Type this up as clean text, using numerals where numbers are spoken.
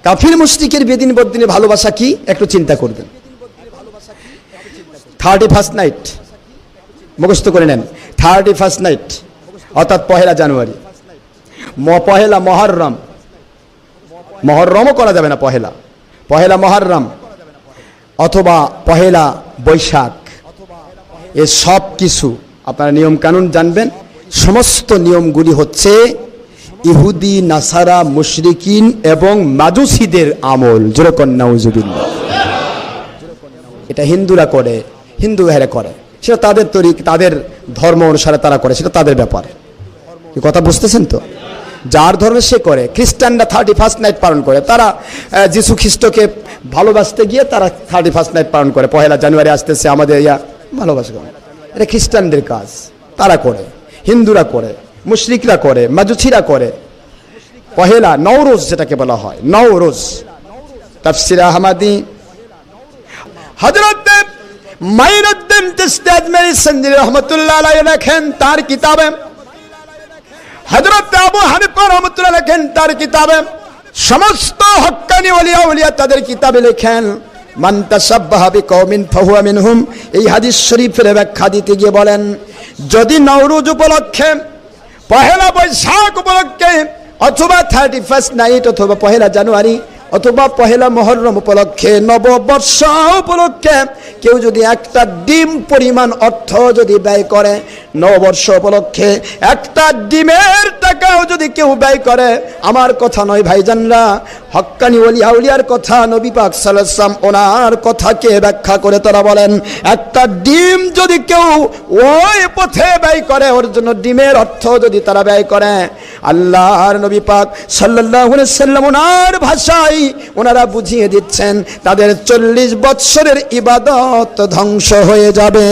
কাফির মুশরিকের বেদিন বদ্দিনের ভালোবাসা কি একটু চিন্তা করবেন। 31st নাইট মুখস্থ করে নেন। 31st নাইট অর্থাৎ পহেলা জানুয়ারি, পহেলা মহররম, মহররমও করা যাবে না, পহেলা মহররম অথবা পহেলা বৈশাখ, এ সব কিছু আপনারা নিয়ম কানুন জানবেন। সমস্ত নিয়মগুলি হচ্ছে ইহুদি, নাসারা, মুশরিকিন এবং মাজুসিদের আমল। যেরকম নাউজুবিল্লাহ, এটা হিন্দুরা করে, হিন্দু ভাইরা করে, সেটা তাদের তরিক, তাদের ধর্ম অনুসারে তারা করে, সেটা তাদের ব্যাপার। কি কথা বুঝতেছেন তো? যার ধর্মে সে করে। খ্রিস্টানরা 31st নাইট পালন করে, তারা যিশু খ্রিস্টকে ভালোবাসতে গিয়ে তারা 31st নাইট পালন করে। পহেলা জানুয়ারি আসতেছে, আমাদের ভালোবাসা করে, এটা খ্রিস্টানদের কাজ, তারা করে। হিন্দুরা করে, মুশরিকরা করে, মাজুসিরা করে। পহেলা নওরোজ যেটাকে বলা হয়, নওরোজ। তাফসির আহমদি হযরত মাইনুদ্দিন চিশতি আজমেরী সিন্ধি রহমাতুল্লাহ আলাইহি লেখেন তার কিতাবে, হযরত আবু হানিফা রহমাতুল্লাহ লেখেন তার কিতাবে, সমস্ত হক্কানি ওলিয়া উলিয়া তাদের কিতাবে লেখেন মান তাশাব্বাহা বিকওমিন ফাহুয়া মিনহুম। এই হাদিস শরীফের ব্যাখ্যা দিতে গিয়ে বলেন, যদি নওরোজ উপলক্ষে, পহেলা বৈশাখ উপলক্ষে, অথবা 31st নাইট, অথবা পহেলা জানুয়ারি, অথবা পহেলা মহররম উপলক্ষে, নববর্ষ উপলক্ষে কেউ যদি একটা ডিম পরিমাণ অর্থ যদি ব্যয় করে, নববর্ষ উপলক্ষে একটা ডিমের টাকাও যদি কেউ ব্যয় করে, আমার কথা নয় ভাইজানরা, হক্কানি ওলিয়া উলিয়ার কথা, নবী পাক সাল্লাল্লাহু আলাইহি ওয়াসাল্লাম ওনার কথাকে ব্যাখ্যা করে তারা বলেন, একটা ডিম যদি কেউ ওই পথে ব্যয় করে, ওর জন্য ডিমের অর্থ যদি তারা ব্যয় করে, আল্লাহর নবী পাক সাল্লাল্লাহু আলাইহি ওয়াসাল্লাম ওনার ভাষায় ওনারা বুঝিয়ে দিচ্ছেন তাদের 40 বৎসরের ইবাদত ধ্বংস হয়ে যাবে।